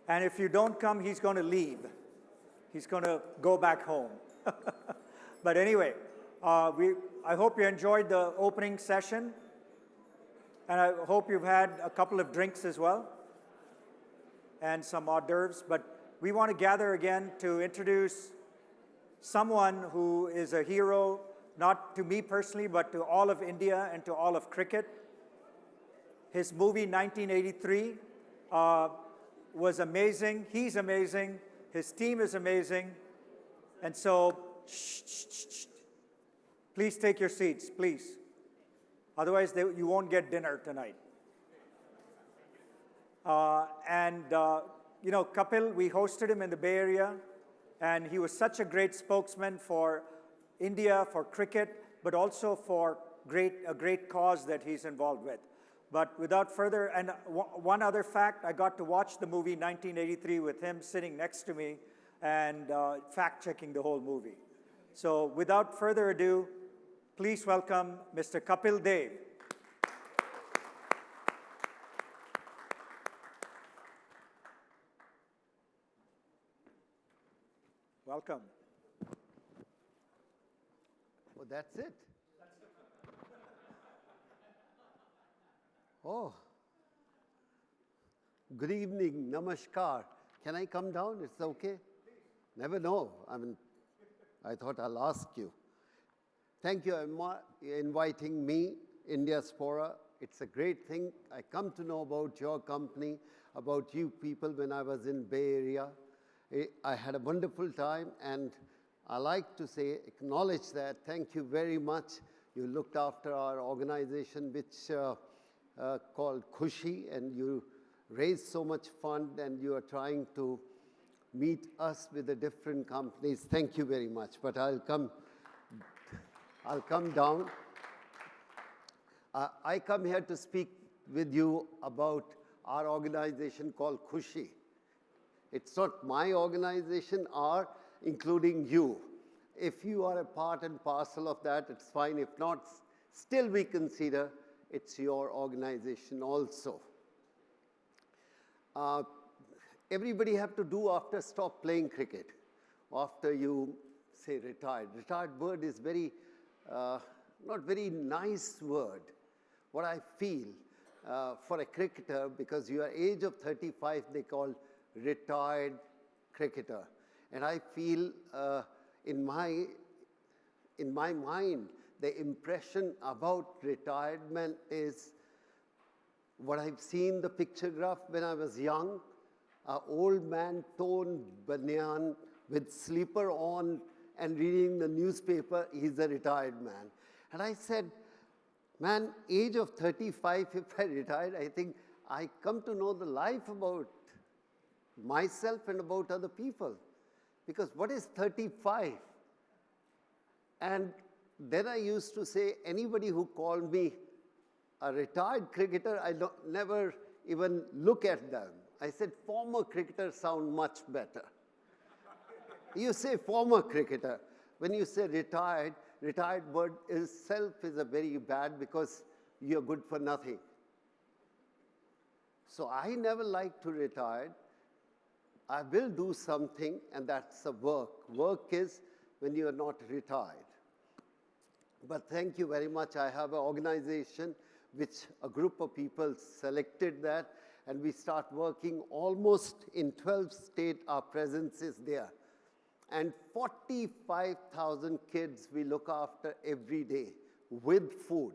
And if you don't come, he's going to leave. He's going to go back home. But anyway, I hope you enjoyed the opening session. And I hope you've had a couple of drinks as well and some hors d'oeuvres. But we want to gather again to introduce someone who is a hero, not to me personally, but to all of India and to all of cricket. His movie 1983 was amazing. He's amazing. His team is amazing. And so, please take your seats, please. Otherwise, you won't get dinner tonight. You know, Kapil, we hosted him in the Bay Area, and he was such a great spokesman for India, for cricket, but also for a great cause that he's involved with. But without further, and one other fact, I got to watch the movie 1983 with him sitting next to me and fact-checking the whole movie. So without further ado, please welcome Mr. Kapil Dev. Welcome. Oh, that's it? Oh. Good evening, namaskar. Can I come down? It's okay? Never know. I thought I'll ask you. Thank you for inviting me, Indiaspora. It's a great thing. I come to know about your company, about you people when I was in Bay Area. I had a wonderful time, and I like to say, acknowledge that. Thank you very much. You looked after our organization, which called Khushi, and you raised so much fund, and you are trying to meet us with the different companies. Thank you very much. But I'll come down. I come here to speak with you about our organization called Khushi. It's not my organization, including you. If you are a part and parcel of that, it's fine. If not, still we consider it's your organization also. Everybody have to do after stop playing cricket, after you say retired. Retired word is very, not very nice word. What I feel for a cricketer, because you are age of 35, they call retired cricketer. And I feel in my mind, the impression about retirement is what I've seen the picture graph when I was young, an old man, torn banyan with slipper on and reading the newspaper, he's a retired man. And I said, man, age of 35, if I retired, I think I come to know the life about myself and about other people. Because what is 35? And then I used to say, anybody who called me a retired cricketer, I never even look at them. I said, former cricketer sound much better. You say former cricketer. When you say retired word itself is a very bad because you're good for nothing. So I never like to retire. I will do something, and that's a work. Work is when you are not retired. But thank you very much. I have an organization which a group of people selected that, and we start working almost in 12 states. Our presence is there. And 45,000 kids we look after every day with food.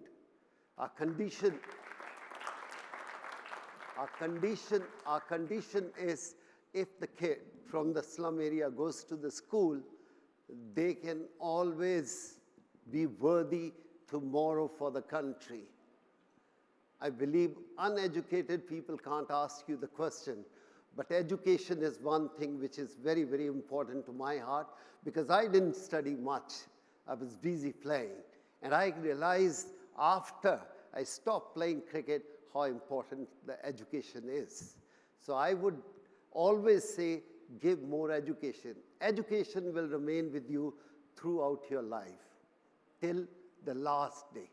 Our condition is, if the kid from the slum area goes to the school, they can always be worthy tomorrow for the country. I believe uneducated people can't ask you the question, but education is one thing which is very, very important to my heart, because I didn't study much. I was busy playing. And I realized after I stopped playing cricket how important the education is. So I would always say, give more education. Education will remain with you throughout your life, till the last day.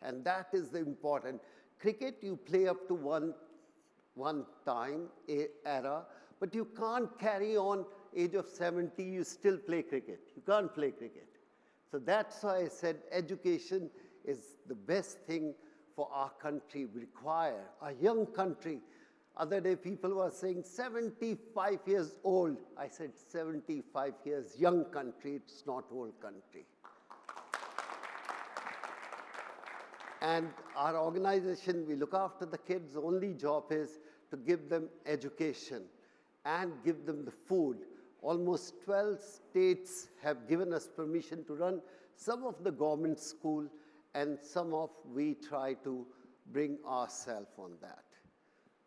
And that is the important. Cricket, you play up to one time, era, But you can't carry on age of 70, you still play cricket. You can't play cricket. So that's why I said education is the best thing for our country we require, a young country. Other day people were saying 75 years old. I said 75 years young country, it's not old country. And our organization, we look after the kids, only job is to give them education and give them the food. Almost 12 states have given us permission to run some of the government school, and some of we try to bring ourselves on that.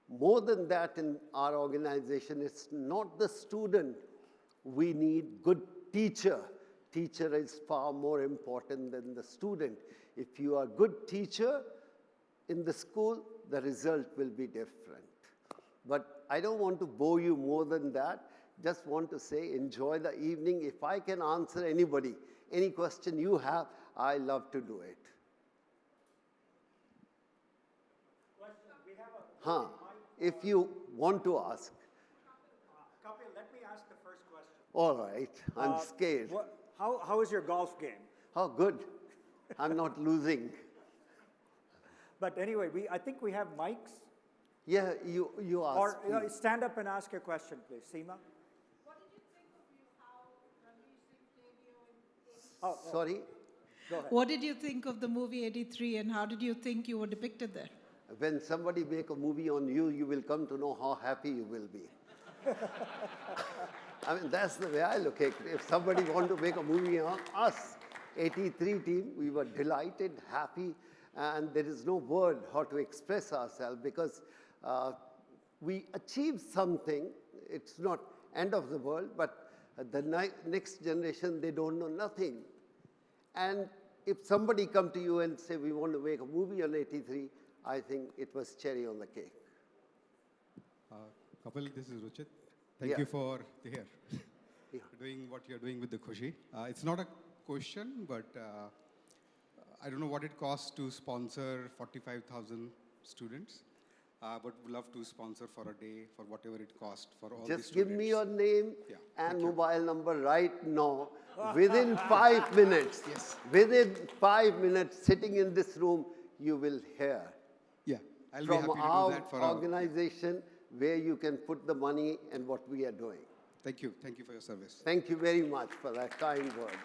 More than that, in our organization, it's not the student. We need good teacher. Teacher is far more important than the student. If you are a good teacher in the school, the result will be different. But I don't want to bore you more than that. Just want to say, enjoy the evening. If I can answer anybody, any question you have, I love to do it. Question. We have a If you want to ask. Kapil, let me ask the first question. All right, I'm scared. How is your golf game? Oh, good. I'm not losing. But anyway, I think we have mics. Yeah, you ask. Or stand up and ask your question, please. Seema? What did you think of how Ranveer Singh played you in 83? Sorry? Go ahead. What did you think of the movie 83 and how did you think you were depicted there? When somebody make a movie on you, you will come to know how happy you will be. I mean, that's the way I look at it. If somebody want to make a movie on us, 83 team, we were delighted, happy, and there is no word how to express ourselves because we achieved something. It's not end of the world, but the next generation, they don't know nothing. And if somebody come to you and say, we want to make a movie on 83, I think it was cherry on the cake. Kapil, this is Ruchit. Thank you for here. Doing what you're doing with the Khushi. It's not a question, but I don't know what it costs to sponsor 45,000 students, but would love to sponsor for a day, for whatever it costs for all the students. Just give me your name and thank you. mobile number right now. Within 5 minutes, within 5 minutes, sitting in this room, you will hear Yeah, I'll be from happy to do our that for our. organization where you can put the money and what we are doing. Thank you for your service. Thank you very much for that kind words.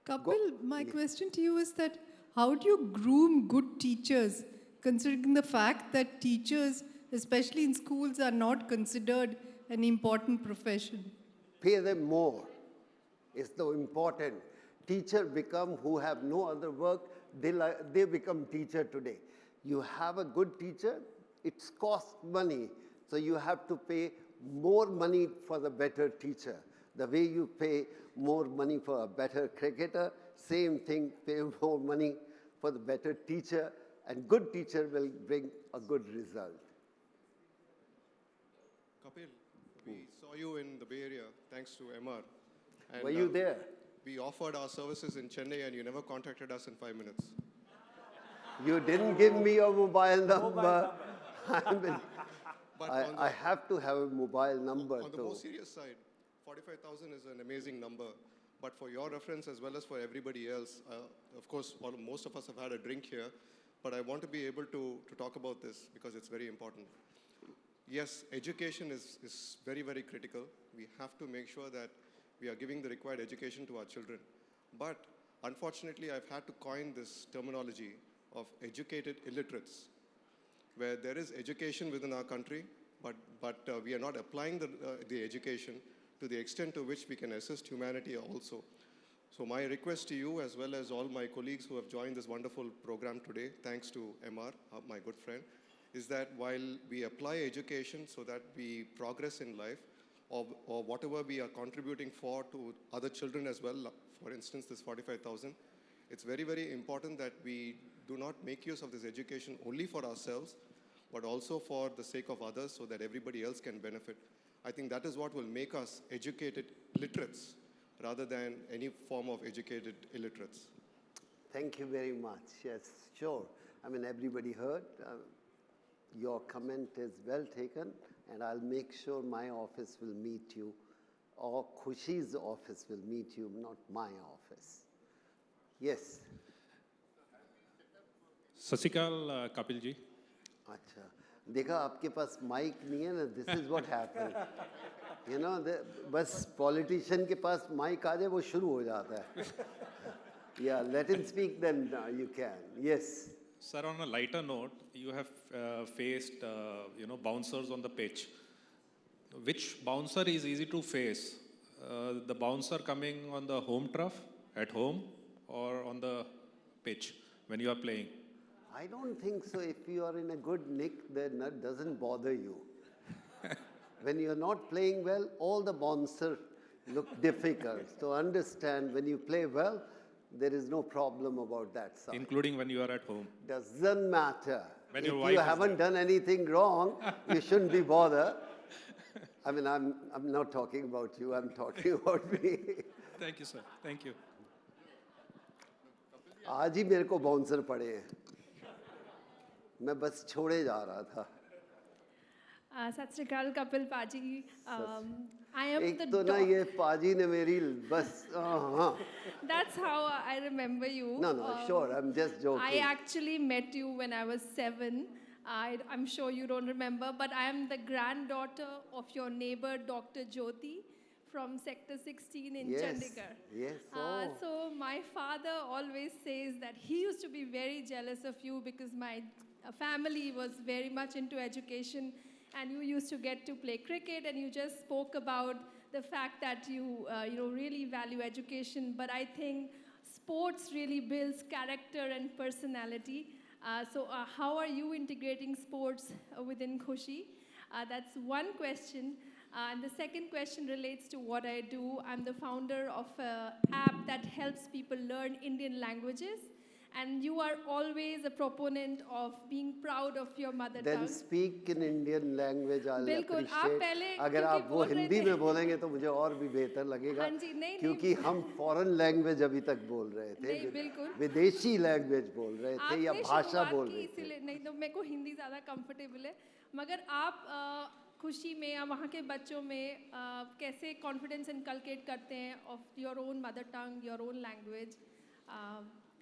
Kapil, my question to you is that how do you groom good teachers, considering the fact that teachers, especially in schools, are not considered an important profession? Pay them more is the important. Teacher become who have no other work, they become teacher today. You have a good teacher, it's cost money, so you have to pay more money for the better teacher. The way you pay more money for a better cricketer, same thing, pay more money for the better teacher, and good teacher will bring a good result. Kapil, we saw you in the Bay Area, thanks to MR. And, Were you there? We offered our services in Chennai and you never contacted us in 5 minutes. You didn't give me your mobile number. I mean, But I have to have a mobile number on the too. more serious side, 45,000 is an amazing number. But for your reference as well as for everybody else, of course, most of us have had a drink here, but I want to be able to talk about this because it's very important. Yes, education is very, very critical. We have to make sure that we are giving the required education to our children. But unfortunately, I've had to coin this terminology of educated illiterates, where there is education within our country, but we are not applying the education to the extent to which we can assist humanity also. So my request to you, as well as all my colleagues who have joined this wonderful program today, thanks to MR, my good friend, is that while we apply education so that we progress in life, or whatever we are contributing for to other children as well, for instance, this 45,000, it's very, very important that we do not make use of this education only for ourselves, but also for the sake of others so that everybody else can benefit. I think that is what will make us educated literates rather than any form of educated illiterates. Thank you very much. Yes, sure. I mean, everybody heard. your comment is well taken, and I'll make sure my office will meet you, or Khushi's office will meet you, not my office. Yes. सत श्री अकाल कपिल जी अच्छा, देखा आपके पास mic नहीं है ना, this is what happened. You know, बस politician के पास माइक आ जाए वो शुरू हो जाता है. Yeah, let him speak, then you can. Yes. Sir, on a lighter note, you have faced bouncers on the pitch. Which bouncer is easy to face? The bouncer coming on the home turf at home or on the pitch when you are playing? I don't think so. If you are in a good nick, then that doesn't bother you. When you're not playing well, all the bouncers look difficult. So understand, when you play well, there is no problem about that side. Including when you are at home. Doesn't matter. When If your you wife is haven't done anything wrong, you shouldn't be bothered. I mean, I'm not talking about you, I'm talking about me. Thank you, sir. Thank you. आज ही मेरे को bouncer पड़े हैं. मैं बस छोड़े जा रहा था. सत श्री अकाल कपिल पाजी. I am एक the तो ना ये पाजी ने मेरी बस हाँ. That's how I remember you. No, sure, I'm just joking. I actually met you when I was 7. I'm sure you don't remember, but I am the granddaughter of your neighbor, Dr. Jyoti, from Sector 16 in Yes, Chandigarh. yes, oh. So my father always says that he used to be very jealous of you because my family was very much into education, and you used to get to play cricket, and you just spoke about the fact that you really value education. But I think sports really builds character and personality. So how are you integrating sports within Khushi? That's one question. And the second question relates to what I do. I'm the founder of an app that helps people learn Indian languages. And you are always a proponent of being proud of your mother Then tongue. speak in Indian language, I'll बिल्कुल, आप appreciate. पहले अगर क्योंकि आप वो बोल रहे हिंदी थे। में बोलेंगे तो मुझे और भी बेहतर लगेगा. हाँ जी, नहीं, क्योंकि हम foreign language अभी तक बोल रहे थे. नहीं, बिल्कुल। विदेशी language बोल रहे थे या आपने भाषा शुरुआत बोल की रहे थे. इसीलिए, नहीं तो मेरे को हिंदी ज़्यादा कंफर्टेबल है. मगर आप खुशी में या वहाँ के बच्चों में कैसे कॉन्फिडेंस इनकलकेट करते हैं of your own mother tongue, your own language?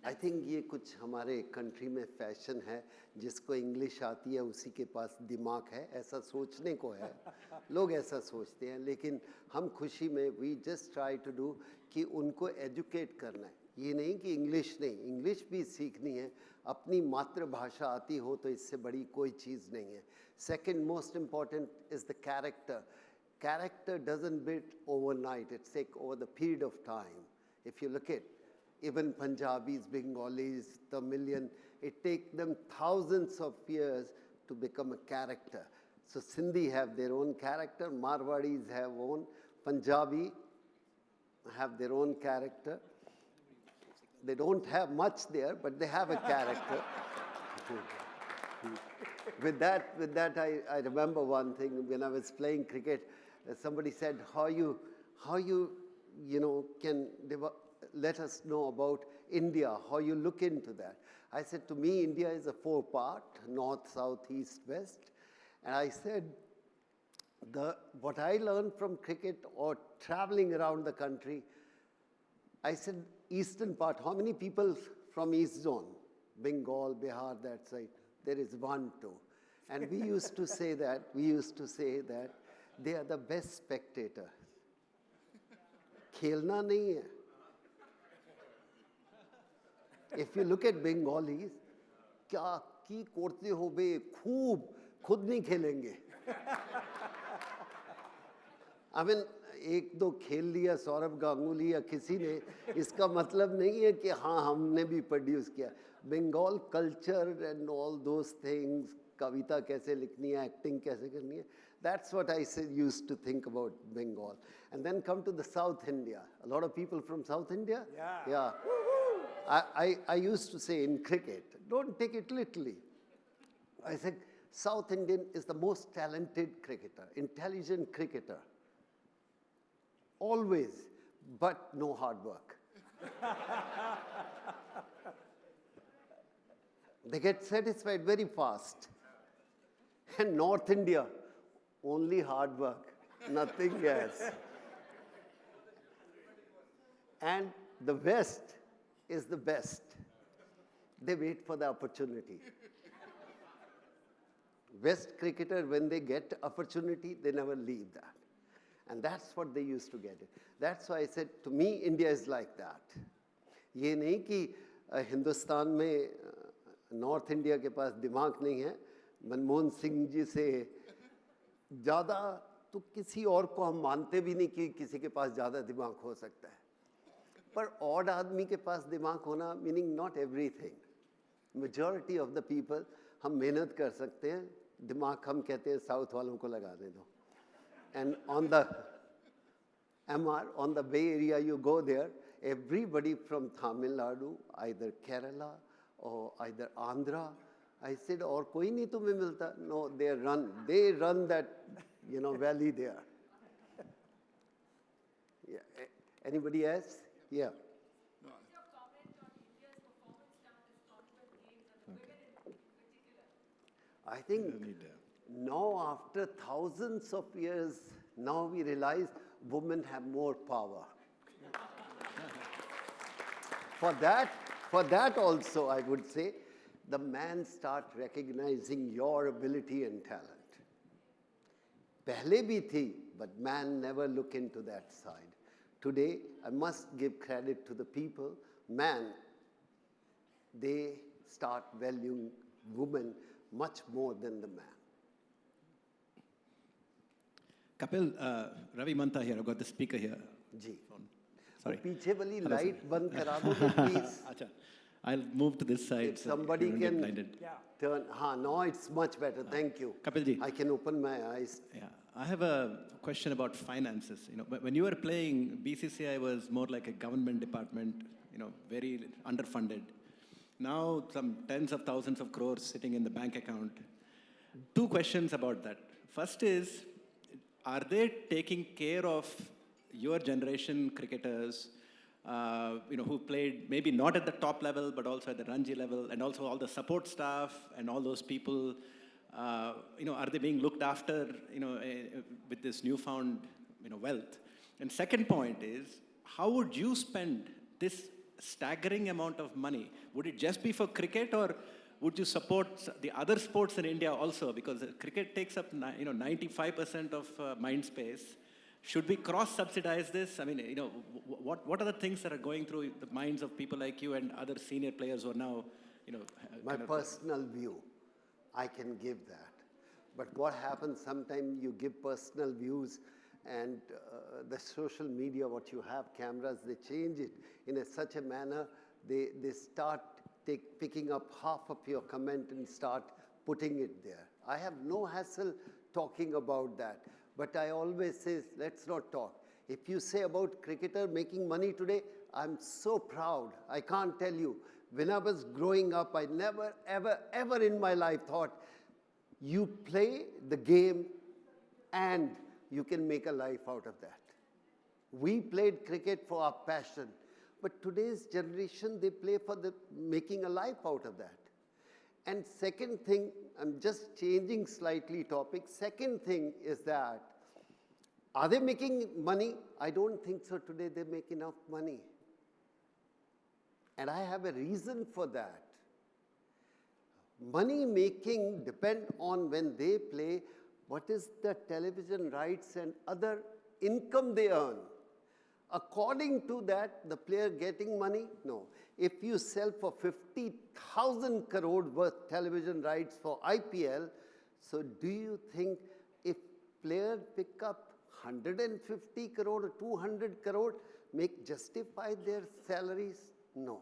I think ये कुछ हमारे कंट्री में फैशन है, जिसको इंग्लिश आती है उसी के पास दिमाग है, ऐसा सोचने को है. लोग ऐसा सोचते हैं, लेकिन हम खुशी में we just try to do कि उनको एजुकेट करना है. ये नहीं कि इंग्लिश नहीं, इंग्लिश भी सीखनी है. अपनी मातृभाषा आती हो तो इससे बड़ी कोई चीज़ नहीं है. Second most important is the character. Character doesn't build overnight, it's take over the period of time. If you look at even Punjabis, Bengalis, Tamilian, it takes them thousands of years to become a character. So Sindhi have their own character, Marwadis have own, Punjabi have their own character. They don't have much there, but they have a character. With that, I remember one thing. When I was playing cricket, somebody said, how you can let us know about India, how you look into that. I said, to me, India is a 4-part, north, south, east, west. And I said, what I learned from cricket or traveling around the country, I said, eastern part, how many people from East Zone? Bengal, Bihar, that side. There is 1, 2. And we used to say that they are the best spectator. खेलना नहीं है. If you look at Bengalis, क्या की करते हो बे, खूब, खुद नहीं खेलेंगे. I mean, एक दो खेल लिया सौरभ गांगुली या किसी ने, इसका मतलब नहीं है कि हाँ हमने भी प्रोड्यूस किया. Bengal culture and all those things, कविता कैसे लिखनी है, acting कैसे करनी है, that's what I used to think about Bengal. And then come to the South India. A lot of people from South India? Yeah. I used to say in cricket, don't take it literally. I said, South Indian is the most talented cricketer, intelligent cricketer. Always, but no hard work. They get satisfied very fast. And North India, only hard work, nothing else. And the West is the best. They wait for the opportunity. West cricketer, when they get opportunity, they never leave that. And that's what they used to get it. That's why I said, to me, India is like that. ये नहीं कि हिंदुस्तान में north India के पास दिमाग नहीं है, मनमोहन सिंह जी से ज़्यादा तो किसी और को हम मानते भी नहीं कि किसी के पास ज़्यादा दिमाग हो सकता है. पर ऑड आदमी के पास दिमाग होना, meaning not everything. Majority of the people हम मेहनत कर सकते हैं, दिमाग हम कहते हैं साउथ वालों को लगाने दो. And on the MR, on the Bay Area, you go there, everybody from Tamil Nadu, either Kerala or either Andhra. I said, और कोई नहीं तुम्हें मिलता? No, they run that, valley there. Yeah. Anybody else? Yeah. What's your comment on India's performance down this Commonwealth Games and the women in particular? I think now, after thousands of years, now we realize women have more power. For that also, I would say, the man start recognizing your ability and talent. पहले भी थी, but man never look into that side. Today, I must give credit to the people. Man, they start valuing women much more than the man. Kapil, Ravi Manta here. I've got the speaker here. Ji. Sorry. पीछे वाली Hello, sir. light बंद करा दो, please. Acha. I'll move to this side. If so somebody you don't get can blinded. turn, now it's much better. Thank you. Kapil ji. I can open my eyes. Yeah, I have a question about finances. When you were playing, BCCI was more like a government department, very underfunded. Now, some tens of thousands of crores sitting in the bank account. Two questions about that. First is, are they taking care of your generation cricketers, who played maybe not at the top level, but also at the Ranji level, and also all the support staff and all those people? Are they being looked after, with this newfound, wealth? And second point is, how would you spend this staggering amount of money? Would it just be for cricket, or would you support the other sports in India also? Because cricket takes up 95% of mind space. Should we cross-subsidize this? I mean, what are the things that are going through the minds of people like you and other senior players who are now, My personal view, I can give that. But what happens sometimes, you give personal views, and the social media, what you have, cameras, they change it in such a manner, they start picking up half of your comment and start putting it there. I have no hassle talking about that. But I always say, let's not talk. If you say about cricketer making money today, I'm so proud. I can't tell you. When I was growing up, I never, ever, ever in my life thought, you play the game and you can make a life out of that. We played cricket for our passion. But today's generation, they play for making a life out of that. And second thing, I'm just changing slightly topic. Second thing is that, are they making money? I don't think so today they make enough money. And I have a reason for that. Money making depend on when they play, what is the television rights and other income they earn. According to that, the player getting money? No. If you sell for 50,000 crore worth television rights for IPL, so do you think if players pick up 150 crore or 200 crore, justify their salaries? No.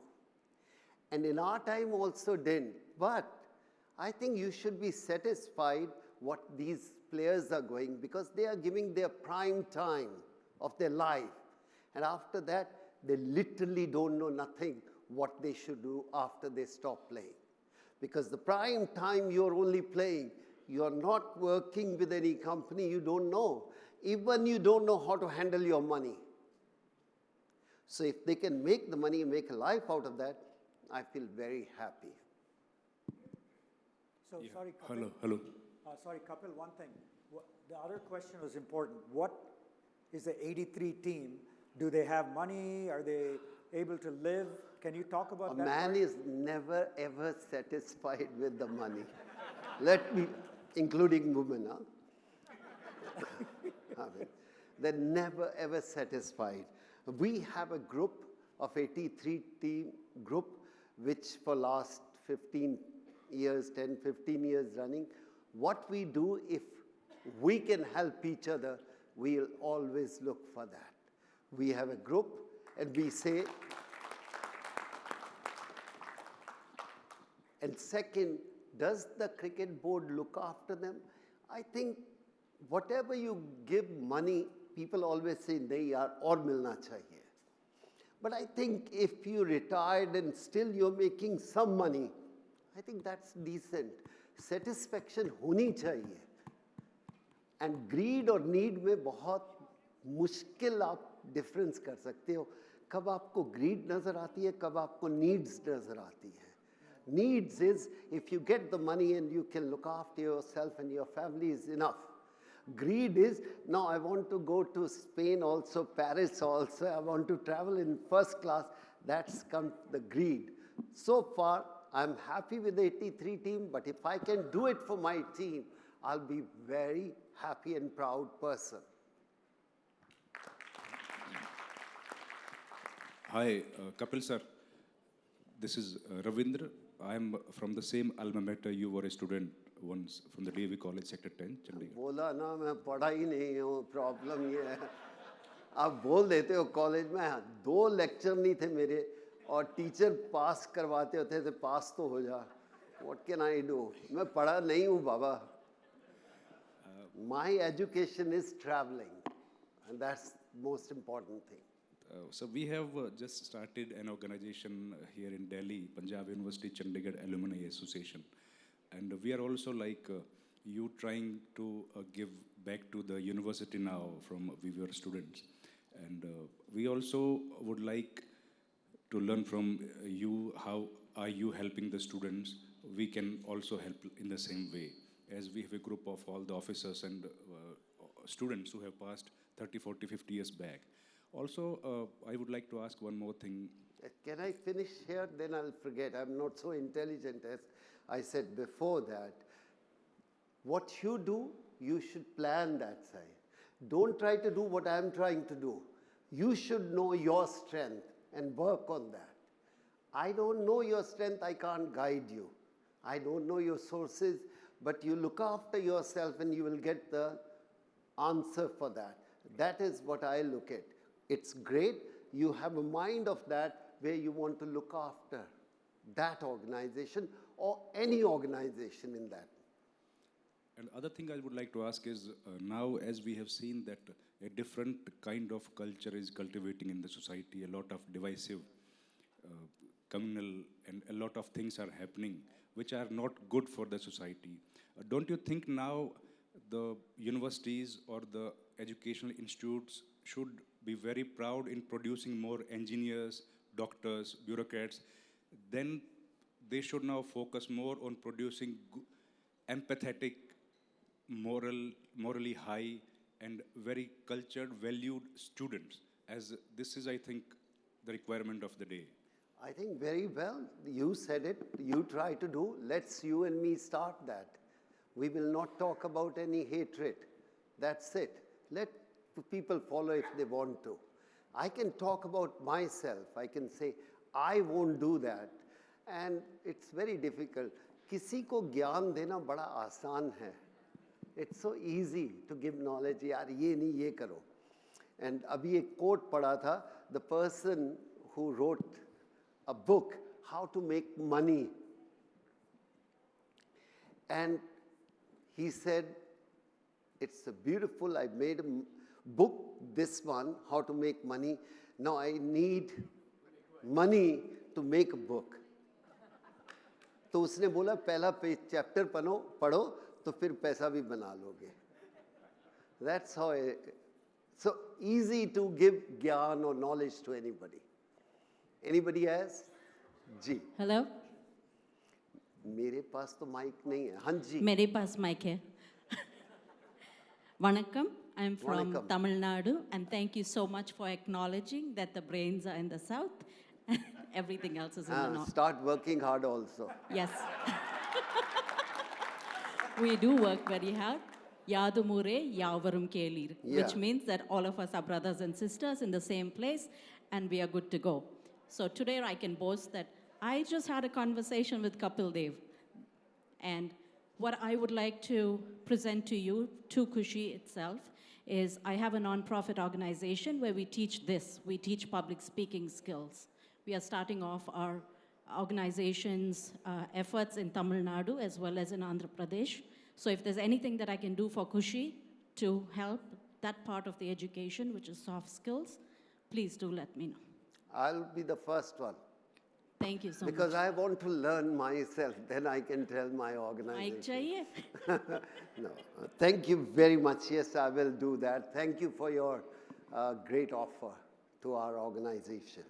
And in our time also didn't. But I think you should be satisfied what these players are going, because they are giving their prime time of their life. And after that, they literally don't know nothing what they should do after they stop playing. Because the prime time you're only playing, you're not working with any company, you don't know. Even you don't know how to handle your money. So if they can make the money, make a life out of that, I feel very happy. So, sorry, Kapil. Hello. Sorry, Kapil, one thing. The other question was important. What is the 83 team? Do they have money? Are they able to live? Can you talk about A that? man part? is never ever satisfied with the money. Let me, including women, huh? I mean, they're never ever satisfied. We have a group of 83 team group, which for last 15 years, 10, 15 years running, what we do, if we can help each other, we'll always look for that. We have a group and we say, and second, does the cricket board look after them? I think whatever you give money, people always say, nahi yaar, aur milna chahiye. But I think if you retired and still you're making some money, I think that's decent. Satisfaction honi chahiye. And greed or need में बहुत मुश्किल आप difference कर सकते हो. कब आपको greed नजर आती है, कब आपको needs नजर आती है. Needs is if you get the money and you can look after yourself and your family is enough. Greed is, now I want to go to Spain also, Paris also, I want to travel in first class. That's come the greed. So far, I'm happy with the 83 team, but if I can do it for my team, I'll be very happy and proud person. Hi, Kapil sir. This is Ravindra. I'm from the same alma mater. You were a student once from the DAV College, Sector 10, Chandigarh. बोला ना मैं पढ़ा ही नहीं हूँ, problem ये है. आप बोल देते हो कॉलेज में 2 लेक्चर नहीं थे मेरे और टीचर पास करवाते होते थे, पास तो हो जा. What can I do? मैं पढ़ा नहीं हूँ बाबा. My education is traveling, and that's most important thing. So we have just started an organization here in Delhi, Punjab University Chandigarh Alumni Association. And we are also like you trying to give back to the university now from we were students. And we also would like to learn from you, how are you helping the students? We can also help in the same way, as we have a group of all the officers and students who have passed 30, 40, 50 years back. Also, I would like to ask one more thing. Can I finish here? Then I'll forget. I'm not so intelligent as I said before that. What you do, you should plan that side. Don't try to do what I'm trying to do. You should know your strength and work on that. I don't know your strength, I can't guide you. I don't know your sources, but you look after yourself and you will get the answer for that. That is what I look at. It's great. You have a mind of that where you want to look after that organization or any organization in that. And other thing I would like to ask is, now as we have seen that a different kind of culture is cultivating in the society, a lot of divisive, communal, and a lot of things are happening which are not good for the society. Don't you think now the universities or the educational institutes should be very proud in producing more engineers, doctors, bureaucrats? Then they should now focus more on producing empathetic, morally high, and very cultured, valued students, as this is, I think, the requirement of the day. I think very well. You said it. You try to do. Let's you and me start that. We will not talk about any hatred. That's it. Let people follow if they want to. I can talk about myself. I can say, I won't do that. And it's very difficult. किसी को ज्ञान देना बड़ा आसान है. It's so easy to give knowledge. यार ये नहीं ये करो. And अभी एक quote पढ़ा था. The person who wrote a book, How to Make Money. And he said, it's a beautiful, I made a book, this one, How to Make Money. Now I need money to make a book. तो उसने बोला पहला page chapter पढ़ो तो फिर पैसा भी बना लोगे. That's how so easy to give ज्ञान or knowledge to anybody. Anybody else? जी. हेलो मेरे पास तो माइक नहीं है. हाँ जी. मेरे पास माइक है. Vanakkam, I'm from Vanakkam. Tamil Nadu, and thank you so much for acknowledging that the brains are in the south, everything else is in the north. Start working hard also. Yes. We do work very hard. Yadumure Yavarum Kelir, which Yeah. means that all of us are brothers and sisters in the same place, and we are good to go. So today I can boast that I just had a conversation with Kapil Dev. And what I would like to present to you, to Khushi itself, is I have a nonprofit organization where we teach this. We teach public speaking skills. We are starting off our organization's efforts in Tamil Nadu as well as in Andhra Pradesh. So if there's anything that I can do for Khushi to help that part of the education, which is soft skills, please do let me know. I'll be the first one. Thank you so Because much. I want to learn myself, then I can tell my Mic organization. chahiye? No, thank you very much. Yes, I will do that. Thank you for your great offer to our organization.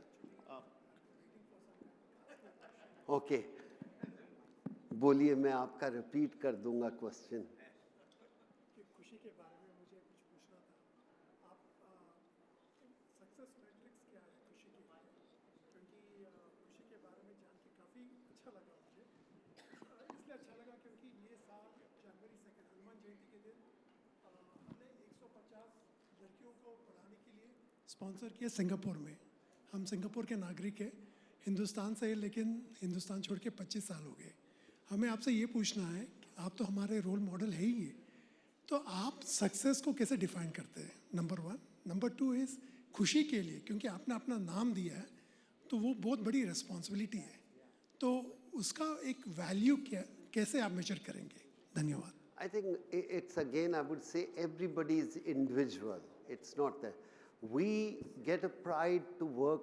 Okay. बोलिए मैं आपका repeat कर दूंगा question. खुशी के बारे में मुझे कुछ पूछना था. आप सक्सेस मैट्रिक्स क्या है खुशी के लिए? क्योंकि खुशी के बारे में जान के काफ़ी अच्छा लगा मुझे. इसलिए अच्छा लगा क्योंकि ये साल जनवरी 2 हनुमान जयंती के दिन हमने 150 लड़कियों को पढ़ाने के लिए स्पॉन्सर किया सिंगापुर में. हम सिंगापुर के नागरिक हैं, हिंदुस्तान से, लेकिन हिंदुस्तान छोड़ के 25 साल हो गए. हमें आपसे ये पूछना है कि आप तो हमारे रोल मॉडल है ही है, तो आप सक्सेस को कैसे डिफाइन करते हैं? नंबर 1. नंबर 2 इज़ खुशी के लिए, क्योंकि आपने अपना नाम दिया है तो वो बहुत बड़ी रिस्पॉन्सिबिलिटी है, तो उसका एक वैल्यू क्या, कैसे आप मेजर करेंगे? धन्यवाद. I think it's again, I would say everybody is individual. It's not that. We get a pride to work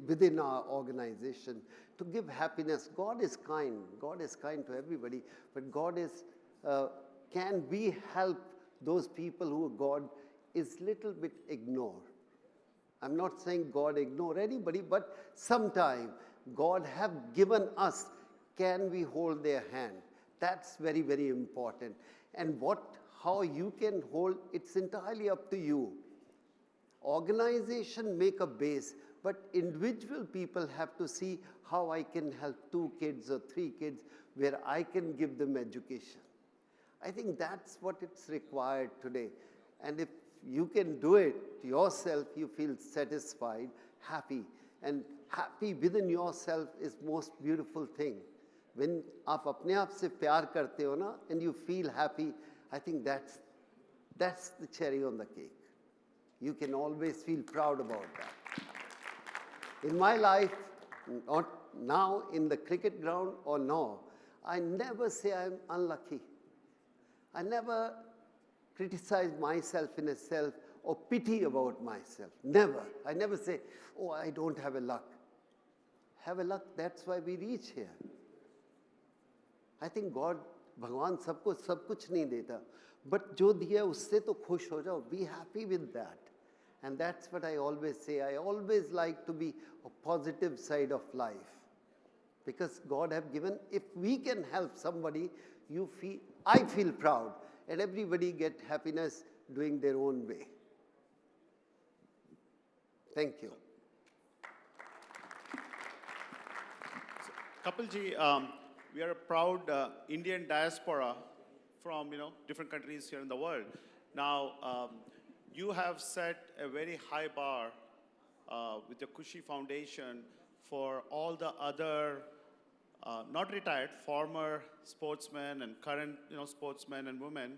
within our organization to give happiness. God is kind. God is kind to everybody. But God is, can we help those people who God is little bit ignore? I'm not saying God ignore anybody, but sometime God have given us, can we hold their hand? That's very, very important. And how you can hold, it's entirely up to you. Organization make a base, but individual people have to see how I can help 2 kids or 3 kids where I can give them education. I think that's what it's required today. And if you can do it yourself, you feel satisfied, happy. And happy within yourself is most beautiful thing. When आप अपने आप से प्यार करते हो ना, and you feel happy, I think that's the cherry on the cake. You can always feel proud about that. In my life, not now in the cricket ground or no, I never say I'm unlucky. I never criticize myself in a self or pity about myself. Never. I never say, oh, I don't have a luck. Have a luck, that's why we reach here. I think God, भगवान सबको सब कुछ नहीं देता, but जो दिया उससे तो खुश हो जाओ. Be happy with that. And that's what I always say. I always like to be a positive side of life. Because God have given, if we can help somebody, I feel proud. And everybody get happiness doing their own way. Thank you. Kapil ji, we are a proud Indian diaspora from different countries here in the world. Now, you have set a very high bar with the Khushi Foundation for all the other not retired, former sportsmen and current sportsmen and women.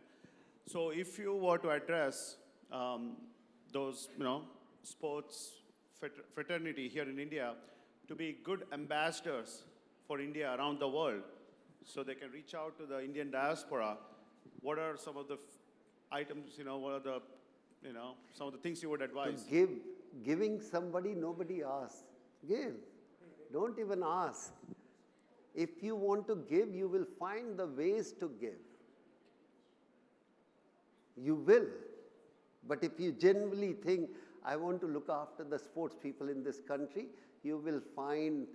So if you were to address those sports fraternity here in India to be good ambassadors for India around the world, so they can reach out to the Indian diaspora, what are some of the items, what are the, some of the things you would advise? Giving somebody, nobody asks. Give. Don't even ask. If you want to give, you will find the ways to give. You will. But if you genuinely think, I want to look after the sports people in this country, you will find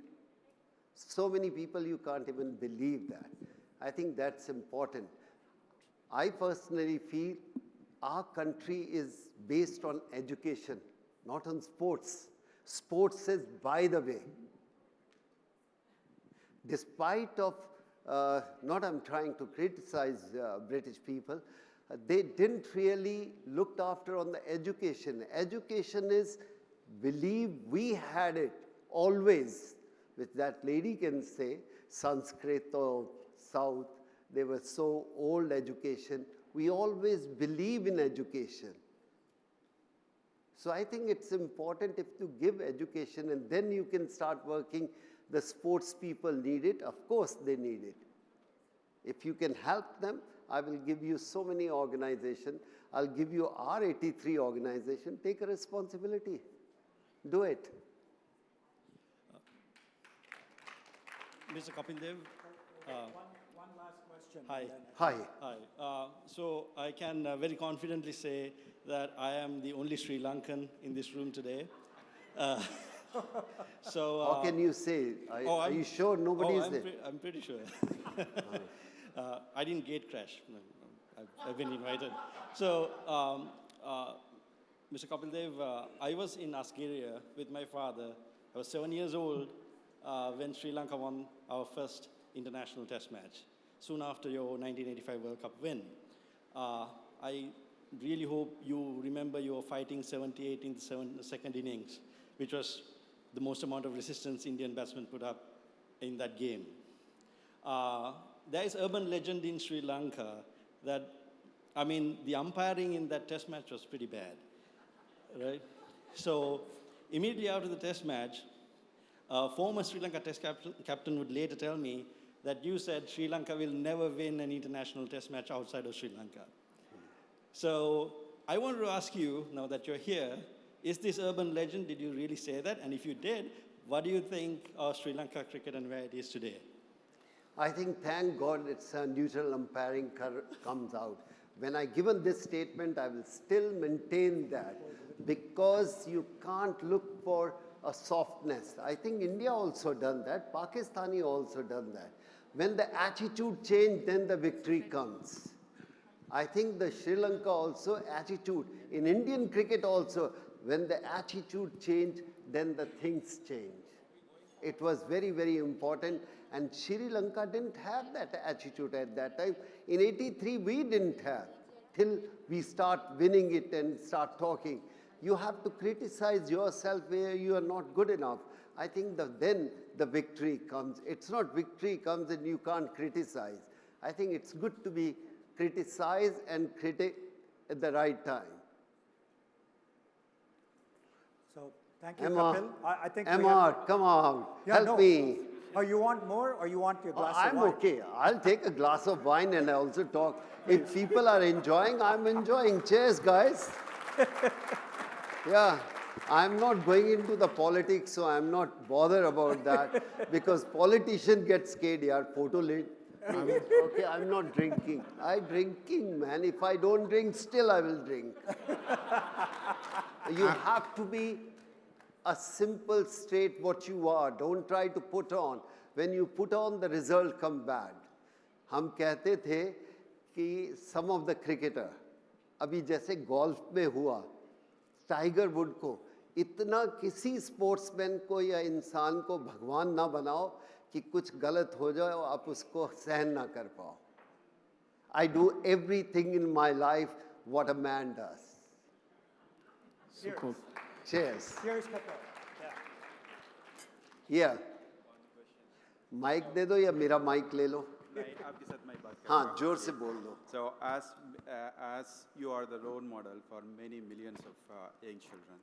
so many people you can't even believe that. I think that's important. I personally feel our country is based on education, not on sports. Sports is by the way. Despite of, not I'm trying to criticize British people, they didn't really looked after on the education. Education is, believe we had it always, which that lady can say, Sanskrit or South, they were so old education. We always believe in education. So I think it's important if you give education and then you can start working. The sports people need it. Of course they need it. If you can help them, I will give you so many organizations. I'll give you our 83 organization. Take a responsibility. Do it. Mr. Kapil Dev. One last question. Hi. Hi. Hi. So I can very confidently say that I am the only Sri Lankan in this room today. How can you say? Are you sure nobody is there? I'm pretty sure. I didn't gate crash. No, I've been invited. So, Mr. Kapil Dev, I was in Asgeria with my father. I was 7 years old when Sri Lanka won our first international test match, soon after your 1985 World Cup win. I really hope you remember you were fighting 78 in the second innings, which was the most amount of resistance Indian batsmen put up in that game. There is urban legend in Sri Lanka that, I mean, the umpiring in that test match was pretty bad, right? So immediately after the test match, former Sri Lanka test captain would later tell me that you said Sri Lanka will never win an international test match outside of Sri Lanka. So I wanted to ask you, now that you're here, is this urban legend, did you really say that? And if you did, what do you think of Sri Lanka cricket and where it is today? I think, thank God, it's a neutral umpiring comes out. When I given this statement, I will still maintain that because you can't look for a softness. I think India also done that. Pakistani also done that. When the attitude change, then the victory comes. I think the Sri Lanka also attitude. In Indian cricket also, when the attitude change, then the things change. It was very, very important. And Sri Lanka didn't have that attitude at that time. In 83, we didn't have. Till we start winning it and start talking. You have to criticize yourself where you are not good enough. I think then the victory comes. It's not victory comes and you can't criticize. I think it's good to be criticized and critic at the right time. So thank you, Emma, Kapil. I think Emma, come on, help me. Oh, you want more or you want your glass of I'm wine? okay. I'll take a glass of wine and I also talk. If people are enjoying, I'm enjoying. Cheers, guys. Yeah, I'm not going into the politics, so I'm not bothered about that because politicians get scared, yaar, photo late. Okay, I'm not drinking. I'm drinking, man. If I don't drink, still I will drink. You have to be a simple, straight what you are. Don't try to put on. When you put on, the result come bad. हम कहते थे कि some of the cricketer, अभी जैसे golf में हुआ, tiger would को इतना किसी स्पोर्ट्समैन को या इंसान को भगवान ना बनाओ कि कुछ गलत हो जाए और आप उसको सहन ना कर पाओ. I do everything in my life what a man does. Cheers. Cheers. Cheers, Kapil. Yeah. Mike दे दो या मेरा माइक ले लो. आपके साथ मैं बात कर हाँ, जोर से बोल दो. So as you are the role model for many millions of young children,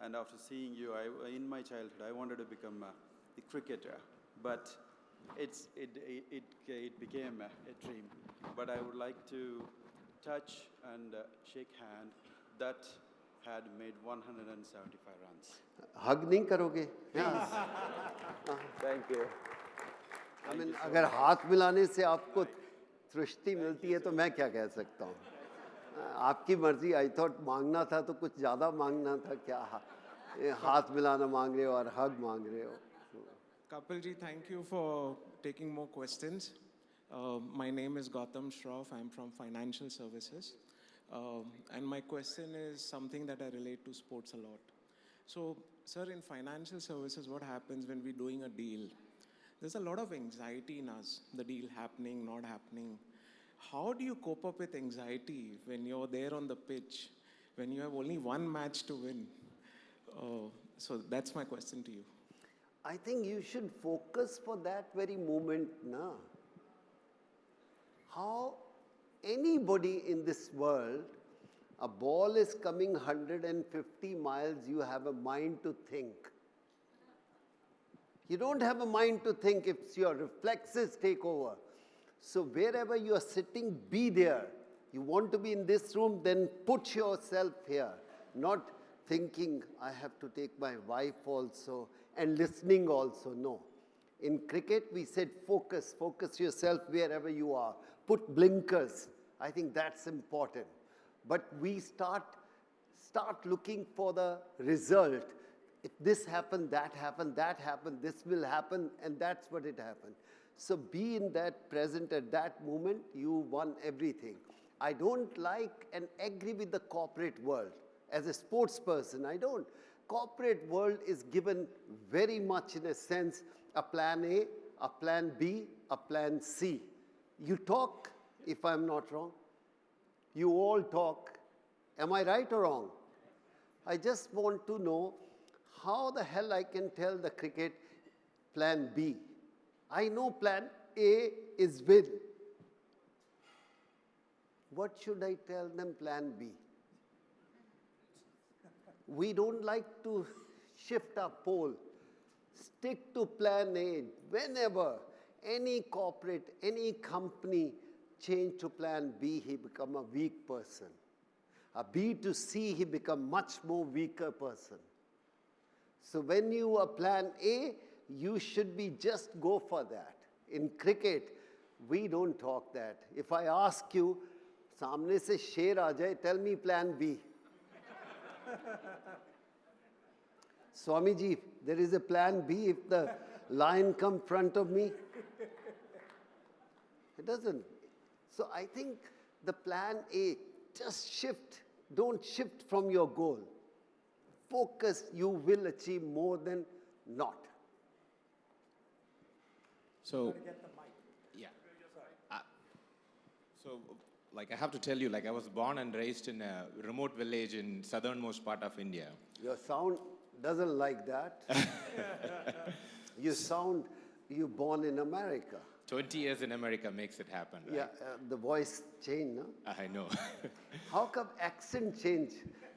and after seeing you, in my childhood, I wanted to become a cricketer, but it became a dream. But I would like to touch and shake hand that had made 175 runs. Hug नहीं करोगे? Thank you. I mean, अगर हाथ मिलाने से आपको तृष्टि मिलती है तो मैं क्या कह सकता हूँ? आपकी मर्जी. I thought मांगना था तो कुछ ज़्यादा मांगना था क्या? हाथ मिलाना मांग रहे हो और hug मांग रहे हो. Kapil ji, thank you for taking more questions. My name is Gautam Shroff. I'm from Financial Services. And my question is something that I relate to sports a lot. So, sir, in financial services, what happens when we're doing a deal? There's a lot of anxiety in us, the deal happening, not happening. How do you cope up with anxiety when you're there on the pitch, when you have only one match to win? So that's my question to you. I think you should focus for that very moment now. How anybody in this world, a ball is coming 150 miles, you have a mind to think. You don't have a mind to think if your reflexes take over. So wherever you are sitting, be there. You want to be in this room, then put yourself here. Not thinking, I have to take my wife also, and listening also. No. In cricket, we said focus. Focus yourself wherever you are. Put blinkers. I think that's important. But we start looking for the result. If this happened, that happened, this will happen, and that's what it happened. So be in that present at that moment, you won everything. I don't like and agree with the corporate world. As a sports person, I don't. Corporate world is given very much in a sense, a plan A, a plan B, a plan C. You talk, if I'm not wrong. You all talk. Am I right or wrong? I just want to know how the hell I can tell the cricket plan B. I know plan A is win. What should I tell them plan B? We don't like to shift our pole. Stick to plan A. Whenever any corporate, any company change to plan B, he become a weak person. A B to C, he become much more weaker person. So when you are plan A, you should be just go for that. In cricket, we don't talk that. If I ask you, सामने से शेर आ जाए, tell me plan B. Swamiji, there is a plan B if the lion come front of me. It doesn't. So I think the plan A, just shift. Don't shift from your goal. Focus, you will achieve more than not. So, yeah. So, like I have to tell you, like I was born and raised in a remote village in southernmost part of India. Your sound doesn't like that. You sound, you born in America. 20 years in America makes it happen, right? Yeah, the voice change, no? I know. How come accent change?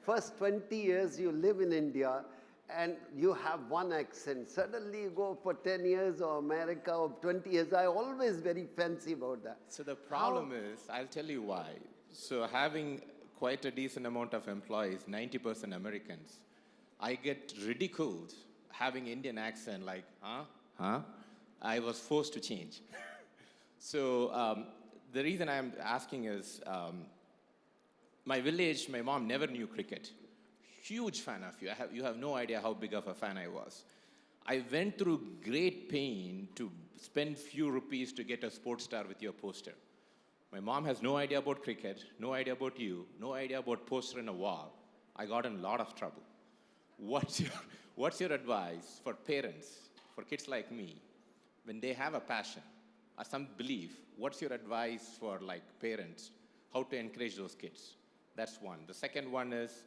First 20 years you live in India and you have one accent. Suddenly you go for 10 years or America or 20 years. I always very fancy about that. So the problem is, I'll tell you why. So having quite a decent amount of employees, 90% Americans, I get ridiculed having Indian accent like, huh? I was forced to change. So the reason I'm asking is, my village, my mom never knew cricket. Huge fan of you. You have no idea how big of a fan I was. I went through great pain to spend few rupees to get a sports star with your poster. My mom has no idea about cricket, no idea about you, no idea about poster in a wall. I got in a lot of trouble. What's your advice for parents, for kids like me, when they have a passion or some belief? What's your advice for like parents, how to encourage those kids? That's one. The second one is,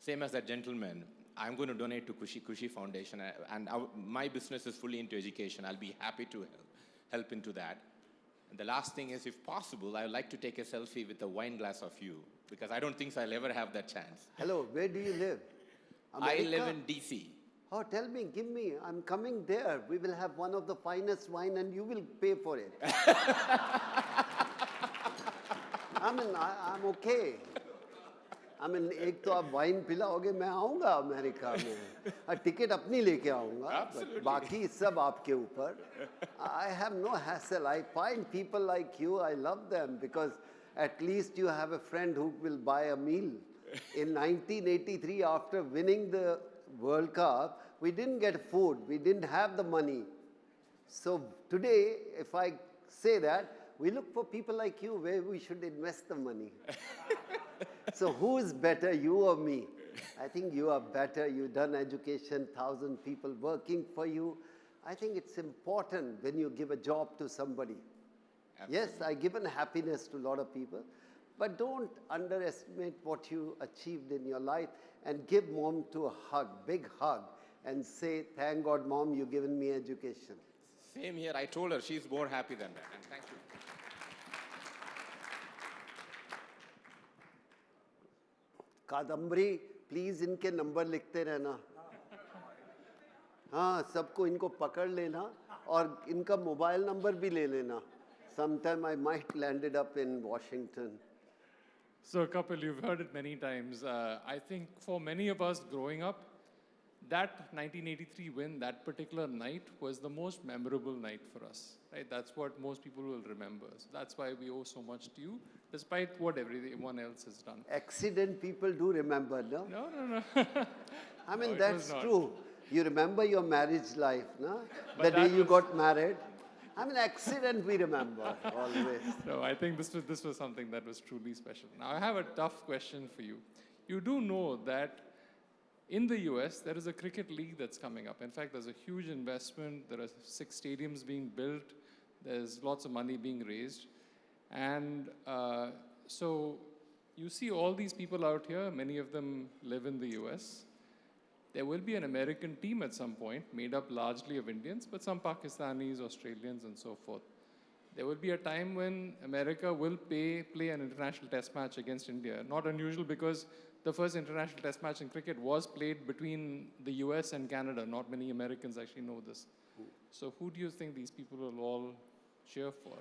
same as that gentleman, I'm going to donate to Khushi Foundation, and my business is fully into education. I'll be happy to help into that. And the last thing is, if possible, I would like to take a selfie with a wine glass of you, because I don't think I'll ever have that chance. Hello, where do you live? America? I live in DC. Oh, tell me, give me. I'm coming there. We will have one of the finest wine and you will pay for it. I mean, I'm okay. I mean, एक तो आप wine पिलाओगे, मैं आऊँगा America में. Ticket अपनी लेके आऊँगा. बाकी सब आपके ऊपर. I have no hassle. I find people like you, I love them because at least you have a friend who will buy a meal. In 1983, after winning the World Cup, we didn't get food. We didn't have the money. So today, if I say that, we look for people like you where we should invest the money. So who is better, you or me? I think you are better. You've done education, 1,000 people working for you. I think it's important when you give a job to somebody. Yes, I've given happiness to a lot of people, but don't underestimate what you achieved in your life, and give mom to a hug, big hug, and say, thank God, mom, you've given me education. Same here. I told her she's more happy than that. And thank you. Kadambari, please इनके number लिखते रहना. हाँ, सबको इनको पकड़ लेना और इनका मोबाइल नंबर भी ले लेना. Sometime I might landed up in Washington. So, Kapil, you've heard it many times. I think for many of us growing up, that 1983 win, that particular night, was the most memorable night for us. Right? That's what most people will remember. So that's why we owe so much to you, despite what everyone else has done. Accident people do remember, no? No. I mean, No, it that's was not. true. You remember your marriage life, no? But The day that you was- got married. I mean, accident we remember always. No, I think this was something that was truly special. Now, I have a tough question for you. You do know that in the US, there is a cricket league that's coming up. In fact, there's a huge investment. There are 6 stadiums being built. There's lots of money being raised. And so you see all these people out here, many of them live in the US. There will be an American team at some point, made up largely of Indians, but some Pakistanis, Australians, and so forth. There will be a time when America will play an international test match against India. Not unusual, because the first international test match in cricket was played between the US and Canada. Not many Americans actually know this. So who do you think these people will all cheer for?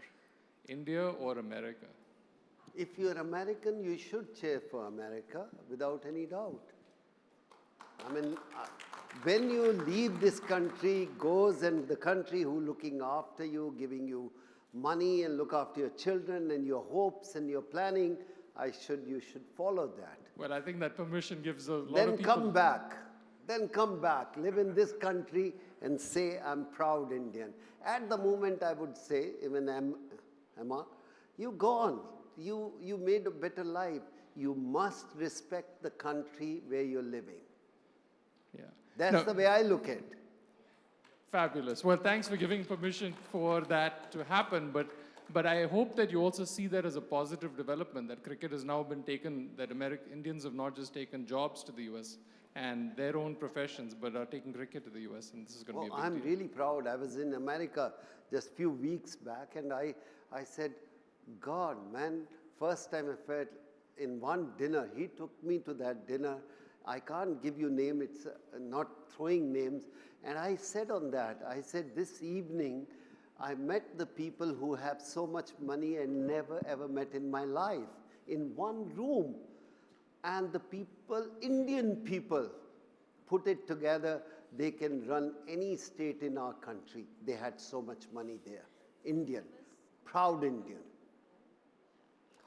India or America? If you're American, you should cheer for America without any doubt. I mean, when you leave this country, goes and the country who looking after you, giving you money and look after your children and your hopes and your planning, you should follow that. Well, I think that permission gives a lot of Then people... come back. Then come back. Live in this country and say, I'm proud Indian. At the moment, I would say, even Emma, you gone. You made a better life. You must respect the country where you're living. Yeah. That's the way I look at it. Fabulous. Well, thanks for giving permission for that to happen, but I hope that you also see that as a positive development, that cricket has now been taken, that Indians have not just taken jobs to the US and their own professions, but are taking cricket to the US, and this is going to be a big I'm deal. really proud. I was in America just a few weeks back, and I said, God, man, first time I felt in one dinner, he took me to that dinner. I can't give you name, it's not throwing names. And I said on that, I said, this evening, I met the people who have so much money I never ever met in my life in one room. And the people, Indian people, put it together, they can run any state in our country. They had so much money there. Indian, proud Indian.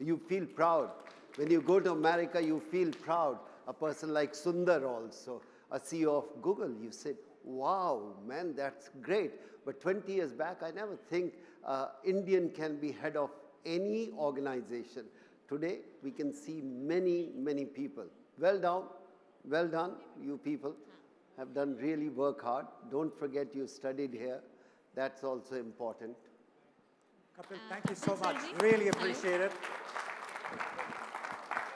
You feel proud. When you go to America, you feel proud. A person like Sundar also, a CEO of Google, you said, wow, man, that's great. But 20 years back, I never think Indian can be head of any organization. Today, we can see many, many people. Well done, you people have done really work hard. Don't forget you studied here. That's also important. Kapil, thank you so much. Really appreciate it.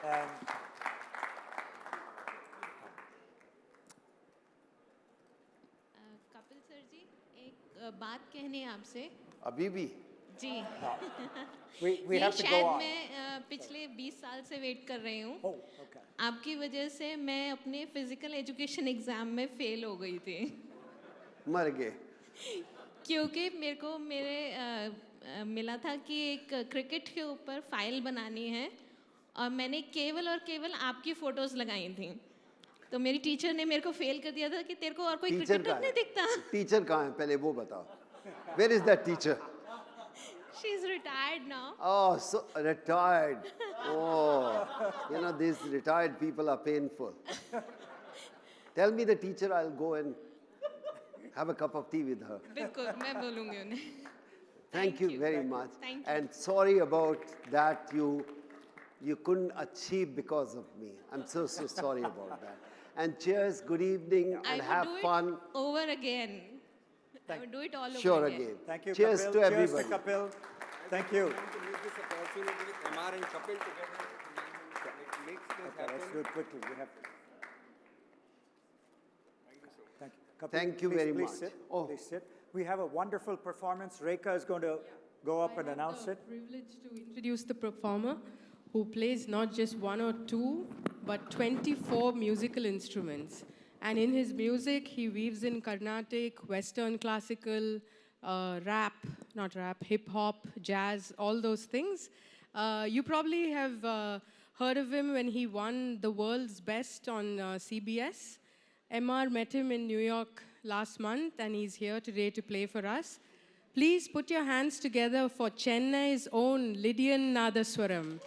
And Kapil sir ji, एक बात कहनी है आपसे. अभी भी? जी. we have to go शायद on. मैं पिछले 20 साल से वेट कर रही हूँ. आपकी वजह से मैं अपने फिजिकल एजुकेशन एग्जाम में फेल हो गई थी. मर गए. क्योंकि मिला था कि एक क्रिकेट के ऊपर फाइल बनानी है और मैंने केवल और केवल आपकी फोटोज लगाई थी. तो मेरी टीचर ने मेरे को फेल कर दिया था कि तेरे को और कोई क्रिकेटर नहीं दिखता. टीचर कहाँ है पहले वो बताओ. Where is that teacher? She is retired now. Oh, so retired. Oh, you know, these retired people are painful. Tell me the teacher, I'll go and have a cup of tea with her. बिल्कुल, मैं बोलूँगी उन्हें. Thank you very much. Thank you. And sorry about that. you couldn't achieve because of me. I'm so sorry about that. And cheers, good evening, and have fun. Over again. I would do it all over Sure, again. again. Thank you, Cheers Kapil. to Cheers everybody. to Kapil. Thank you. To use this opportunity with MR and Kapil together, it makes this Okay, happen. let's do it quickly. We have. Thank you. Kapil, Thank you please, very please much. Sit. Oh. Please sit. We have a wonderful performance. Rekha is going to go up and announce it. Privilege to introduce the performer who plays not just one or two, but 24 musical instruments. And in his music, he weaves in Carnatic, Western classical, rap, not rap, hip hop, jazz, all those things. You probably have heard of him when he won the world's best on CBS. MR met him in New York last month, and he's here today to play for us. Please put your hands together for Chennai's own Lydian Nadaswaram.